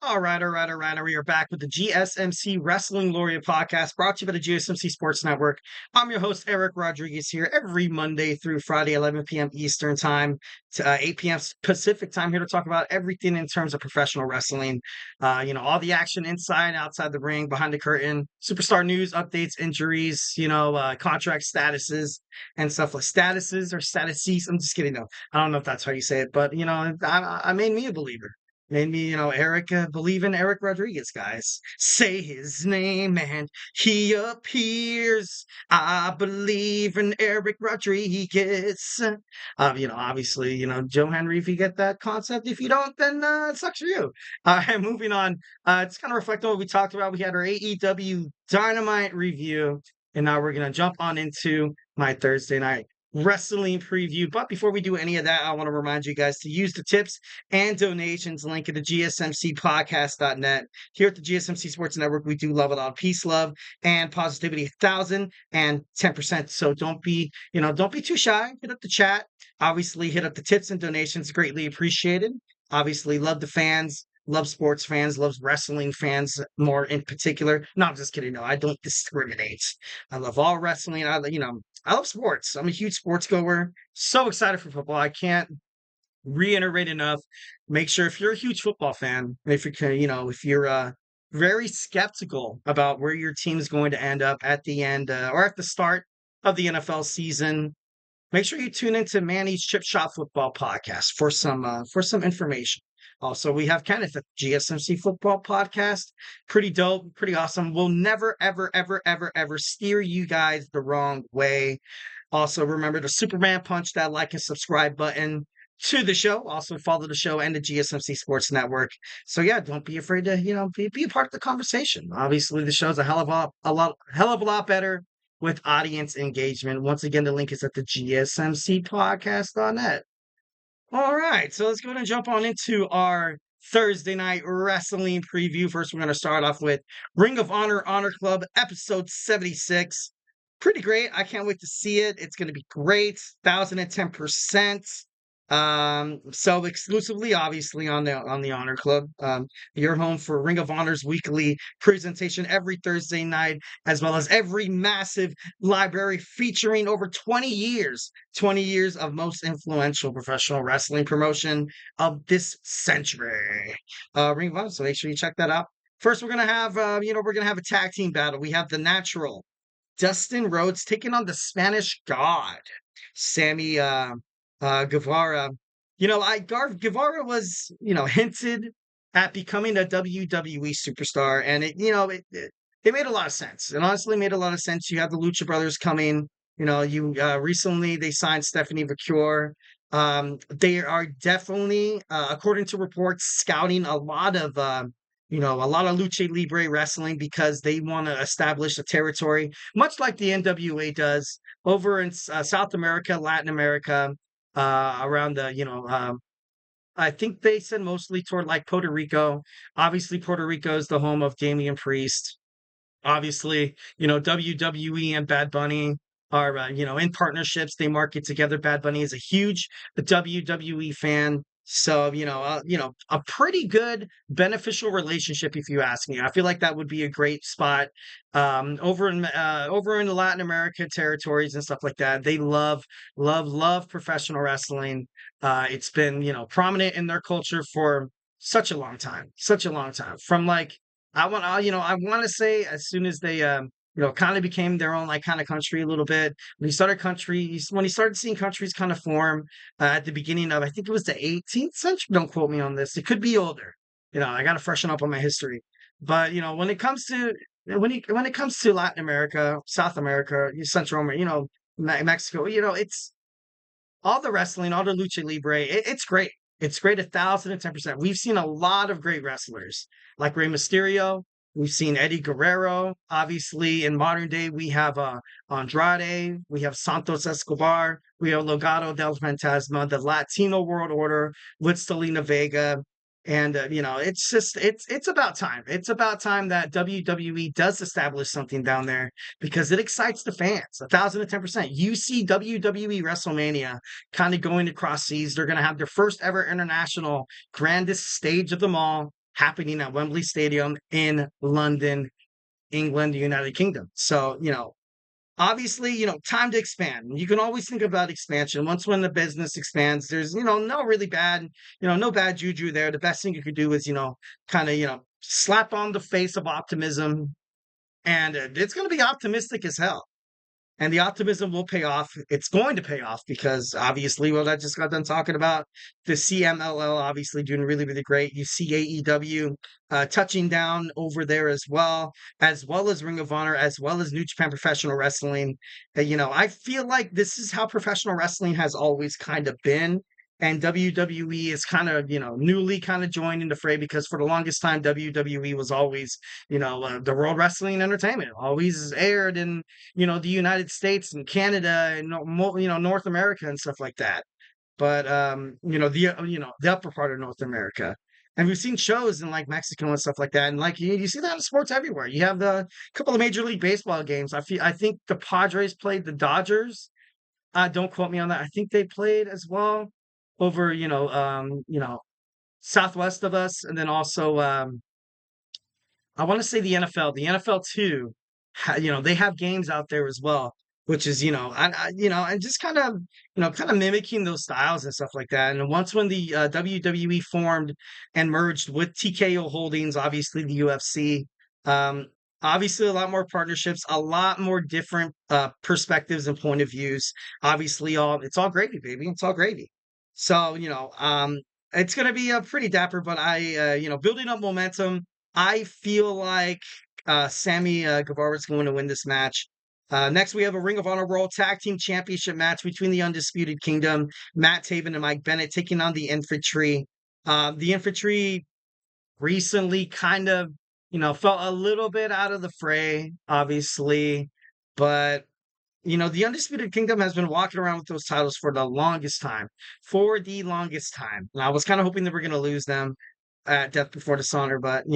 All right. We are back with the GSMC Wrestling Laureate podcast brought to you by the GSMC Sports Network. I'm your host, Eric Rodriguez, here every Monday through Friday, 11 p.m. Eastern Time to 8 p.m. Pacific Time, here to talk about everything in terms of professional wrestling. All the action inside, outside the ring, behind the curtain, superstar news, updates, injuries, contract statuses and stuff like statuses or statuses. I'm just kidding. No, I don't know if that's how you say it, but, I made me a believer. Made me, Eric, believe in Eric Rodriguez, guys. Say his name and he appears. I believe in Eric Rodriguez. Obviously, Joe Henry, if you get that concept. If you don't, then it sucks for you. And moving on, it's kind of reflecting what we talked about. We had our AEW Dynamite review, and now we're going to jump on into my Thursday night wrestling preview. But before we do any of that, I want to remind you guys to use the tips and donations link at the GSMCpodcast.net. Here at the GSMC Sports Network, we do love it all. Peace, love, and positivity 1,010%. So don't be too shy. Hit up the chat. Obviously, hit up the tips and donations. Greatly appreciated. Obviously, love the fans. Love sports fans, loves wrestling fans more in particular. No, I'm just kidding. No, I don't discriminate. I love all wrestling. I love sports. I'm a huge sports goer. So excited for football. I can't reiterate enough. Make sure if you're a huge football fan, if you're very skeptical about where your team's going to end up at the end or at the start of the NFL season, make sure you tune into Manny's Chip Shot Football podcast for some information. Also, we have Kenneth at GSMC Football Podcast. Pretty dope, pretty awesome. We'll never, ever, ever, ever, ever steer you guys the wrong way. Also, remember to Superman punch that like and subscribe button to the show. Also, follow the show and the GSMC Sports Network. So yeah, don't be afraid to be a part of the conversation. Obviously, the show's a hell of a lot better with audience engagement. Once again, the link is at the GSMCpodcast.net. All right, so let's go ahead and jump on into our Thursday night wrestling preview. First, we're going to start off with Ring of Honor Club, episode 76. Pretty great. I can't wait to see it. It's going to be great. 1,010%. So exclusively, obviously, on the Honor Club. You're home for Ring of Honor's weekly presentation every Thursday night, as well as every massive library featuring over 20 years of most influential professional wrestling promotion of this century. Ring of Honor. So make sure you check that out. First, we're gonna have a tag team battle. We have the Natural, Dustin Rhodes taking on the Spanish God, Sammy Guevara. Guevara was, hinted at becoming a WWE superstar, and it made a lot of sense. It honestly made a lot of sense. You have the Lucha Brothers coming. Recently they signed Stephanie Vacure. They are definitely, according to reports, scouting a lot of Lucha Libre wrestling because they want to establish a territory, much like the NWA does over in South America, Latin America, around I think they said mostly toward like Puerto Rico. Obviously, Puerto Rico is the home of Damian Priest. Obviously, WWE and Bad Bunny are, in partnerships. They market together. Bad Bunny is a huge WWE fan. So, a pretty good beneficial relationship, if you ask me. I feel like that would be a great spot over in the Latin America territories and stuff like that. They love, love, love professional wrestling. It's been, prominent in their culture for such a long time, from like I want to say as soon as they, kind of became their own like kind of country a little bit. When he started seeing countries kind of form at the beginning of, I think it was the 18th century. Don't quote me on this. It could be older. I got to freshen up on my history. But when it comes to Latin America, South America, Central America, Mexico, it's all the wrestling, all the lucha libre. It's great. It's great 1,010%. We've seen a lot of great wrestlers like Rey Mysterio. We've seen Eddie Guerrero. Obviously, in modern day, we have Andrade. We have Santos Escobar. We have Legado del Fantasma, the Latino World Order with Selena Vega. And, it's about time. It's about time that WWE does establish something down there because it excites the fans 1,010%. You see WWE WrestleMania kind of going across seas. They're going to have their first ever international grandest stage of them all. happening at Wembley Stadium in London, England, United Kingdom. So, obviously, time to expand. You can always think about expansion. Once when the business expands, there's, no really bad, no bad juju there. The best thing you could do is, kind of, slap on the face of optimism. And it's going to be optimistic as hell. And the optimism will pay off. It's going to pay off because obviously, what I just got done talking about, the CMLL obviously doing really, really great. You see AEW touching down over there as well as Ring of Honor, as well as New Japan Professional Wrestling. I feel like this is how professional wrestling has always kind of been. And WWE is kind of, newly kind of joined in the fray because for the longest time, WWE was always, the World Wrestling Entertainment, always aired in the United States and Canada and North America and stuff like that. But the upper part of North America. And we've seen shows in like Mexico and stuff like that. And like you see that in sports everywhere. You have the couple of Major League Baseball games. I think the Padres played the Dodgers. Don't quote me on that. I think they played as well over, southwest of us. And then also I want to say the NFL. The NFL too, they have games out there as well, which is and just kind of mimicking those styles and stuff like that. And once when the WWE formed and merged with TKO Holdings, obviously the UFC, um, obviously a lot more partnerships, a lot more different perspectives and point of views. Obviously, all it's all gravy, baby. It's all gravy. So it's going to be pretty dapper, but building up momentum. I feel like Sammy Guevara is going to win this match. Next, we have a Ring of Honor World Tag Team Championship match between the Undisputed Kingdom, Matt Taven and Mike Bennett taking on the Infantry. The Infantry recently kind of, felt a little bit out of the fray, obviously, but the Undisputed Kingdom has been walking around with those titles for the longest time. For the longest time. And I was kind of hoping that we're going to lose them at Death Before Dishonor, but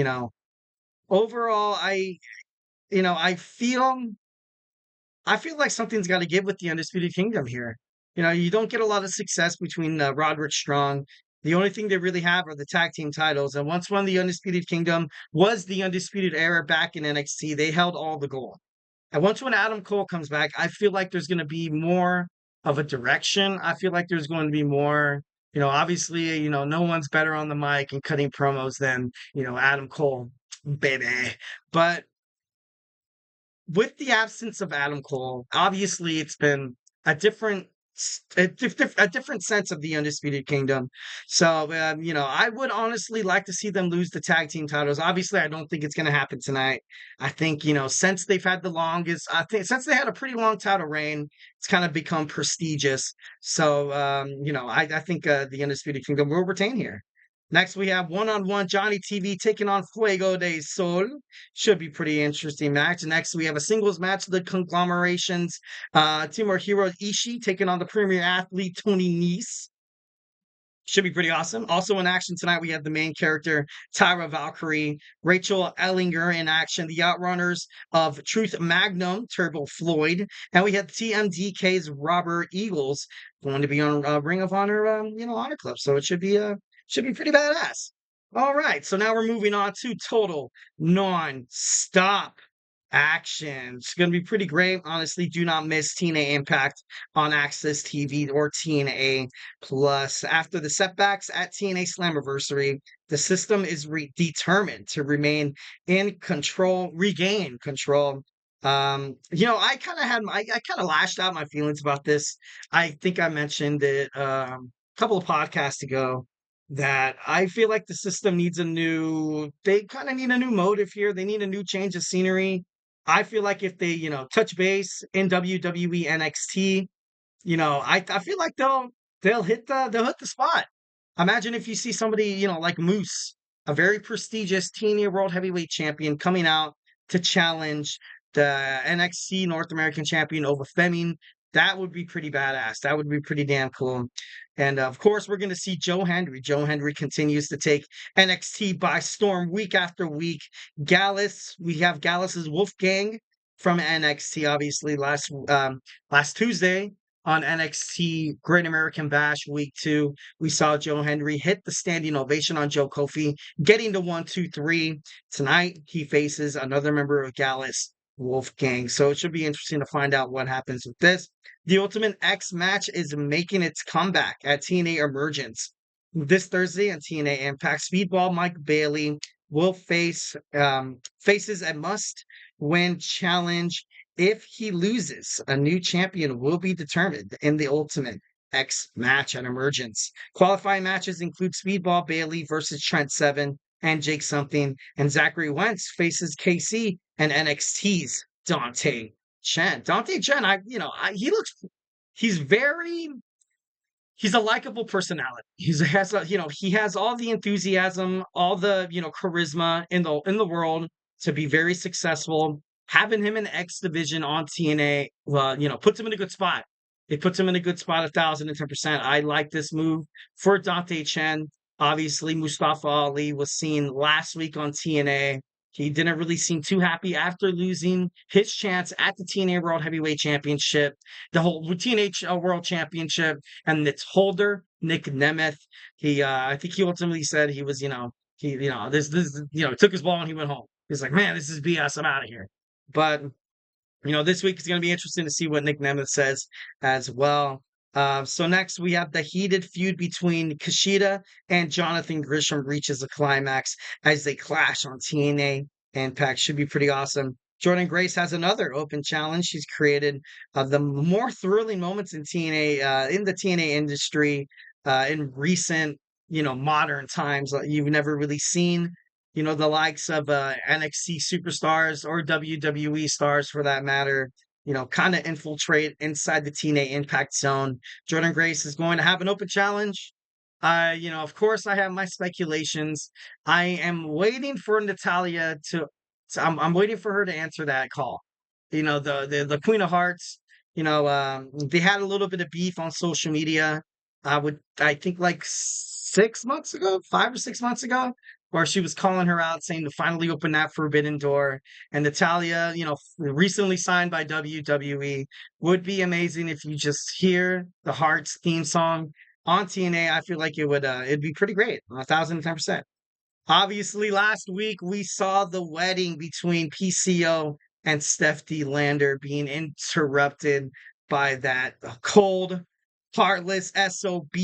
overall, you know, I feel I feel like something's got to give with the Undisputed Kingdom here. You don't get a lot of success between Roderick Strong. The only thing they really have are the tag team titles. And once one of the Undisputed Kingdom was the Undisputed Era back in NXT, they held all the gold. And once when Adam Cole comes back, I feel like there's going to be more of a direction. I feel like there's going to be more, obviously, no one's better on the mic and cutting promos than, Adam Cole, baby. But with the absence of Adam Cole, obviously it's been a different a different sense of the Undisputed Kingdom. So, I would honestly like to see them lose the tag team titles. Obviously, I don't think it's going to happen tonight. I think, since they've had the longest, I think since they had a pretty long title reign, it's kind of become prestigious. So, I think the Undisputed Kingdom will retain here. Next, we have one-on-one Johnny TV taking on Fuego de Sol. Should be pretty interesting match. Next, we have a singles match. The conglomerations, Tomohiro Ishii taking on the premier athlete Tony Nese. Should be pretty awesome. Also in action tonight, we have the main character, Tyra Valkyrie, Rachel Ellinger in action, the Outrunners of Truth Magnum, Turbo Floyd, and we have TMDK's Robert Eagles going to be on Ring of Honor, Honor Club. So it should be pretty badass. All right, so now we're moving on to total non-stop action. It's going to be pretty great. Honestly, do not miss TNA Impact on Access TV or TNA Plus. After the setbacks at TNA Slammiversary, the system is determined to remain in control, regain control. I kind of lashed out my feelings about this. I think I mentioned it a couple of podcasts ago that I feel like the system needs they kind of need a new motive here. They need a new change of scenery. I feel like if they, touch base in WWE NXT, I feel like they'll hit the spot. Imagine if you see somebody, like Moose, a very prestigious TNA World Heavyweight Champion coming out to challenge the NXT North American Champion over Fleming. That would be pretty badass. That would be pretty damn cool. And of course, we're going to see Joe Hendry. Joe Hendry continues to take NXT by storm week after week. Gallus, we have Gallus's Wolfgang from NXT, obviously last Tuesday. on NXT Great American Bash Week 2. We saw Joe Henry hit the standing ovation on Joe Kofi, getting to 1, 2, 3. Tonight, he faces another member of Gallus, Wolfgang. So it should be interesting to find out what happens with this. The Ultimate X match is making its comeback at TNA Emergence this Thursday on TNA Impact. Speedball Mike Bailey will faces a must-win challenge. If he loses, a new champion will be determined in the Ultimate X match at Emergence. Qualifying matches include Speedball Bailey versus Trent Seven and Jake Something, and Zachary Wentz faces KC and NXT's Dante Chen. Dante Chen, he's very he's a likable personality. He has all the enthusiasm, all the charisma in the world to be very successful. Having him in the X division on TNA, puts him in a good spot. It puts him in a good spot, 1,010%. I like this move for Dante Chen. Obviously, Mustafa Ali was seen last week on TNA. He didn't really seem too happy after losing his chance at the TNA World Heavyweight Championship, the whole TNA World Championship, and its holder, Nick Nemeth. I think he ultimately said he was, took his ball and he went home. He's like, man, this is BS. I'm out of here. But this week is going to be interesting to see what Nick Nemeth says as well. So next we have the heated feud between Kushida and Jonathan Grisham reaches a climax as they clash on TNA Impact. Should be pretty awesome. Jordan Grace has another open challenge. She's created the more thrilling moments in TNA, in the TNA industry, in recent, modern times. You've never really seen the likes of NXT superstars or WWE stars for that matter, kind of infiltrate inside the TNA Impact Zone. Jordan Grace is going to have an open challenge. Of course, I have my speculations. I am waiting for Natalia I'm waiting for her to answer that call. The Queen of Hearts. They had a little bit of beef on social media. I think like 6 months ago, 5 or 6 months ago, where she was calling her out, saying to finally open that forbidden door. And Natalia, recently signed by WWE, would be amazing if you just hear the Hearts theme song on TNA. I feel like it'd be pretty great, 1,010%. Obviously, last week we saw the wedding between PCO and Steph D. Lander being interrupted by that cold, heartless SOB.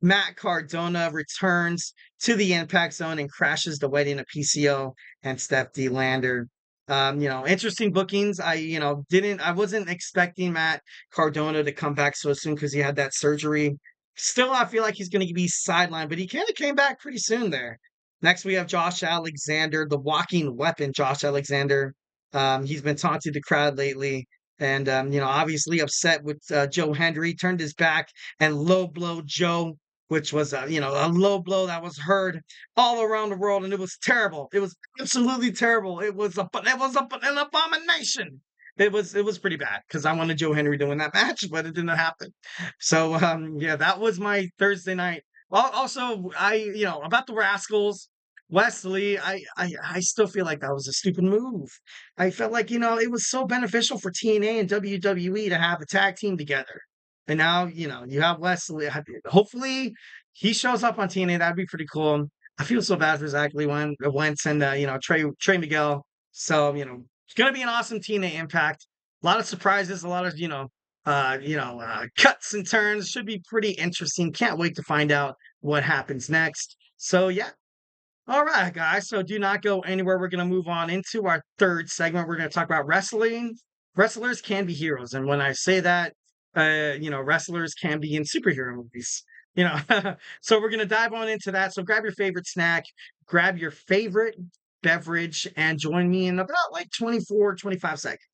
Matt Cardona returns to the impact zone and crashes the wedding of PCO and Steph D. Lander. Interesting bookings. I wasn't expecting Matt Cardona to come back so soon because he had that surgery. Still, I feel like he's going to be sidelined, but he kind of came back pretty soon there. Next, we have Josh Alexander, the walking weapon, Josh Alexander. He's been taunting the crowd lately and, obviously upset with Joe Hendry, turned his back and low blow Joe, which was, a low blow that was heard all around the world. And it was terrible. It was absolutely terrible. An abomination. It was pretty bad because I wanted Joe Henry to win that match, but it didn't happen. So, that was my Thursday night. Well, also, about the Rascals, Wesley, I still feel like that was a stupid move. I felt like, it was so beneficial for TNA and WWE to have a tag team together. And now, you have Wesley. Hopefully he shows up on TNA. That'd be pretty cool. I feel so bad for Zach Lee Wentz and, Trey Miguel. So, it's going to be an awesome TNA Impact. A lot of surprises, a lot of, cuts and turns. Should be pretty interesting. Can't wait to find out what happens next. So, yeah. All right, guys. So do not go anywhere. We're going to move on into our third segment. We're going to talk about wrestling. Wrestlers can be heroes. And when I say that, wrestlers can be in superhero movies. So we're going to dive on into that. So grab your favorite snack, grab your favorite beverage, and join me in about like 24, 25 seconds.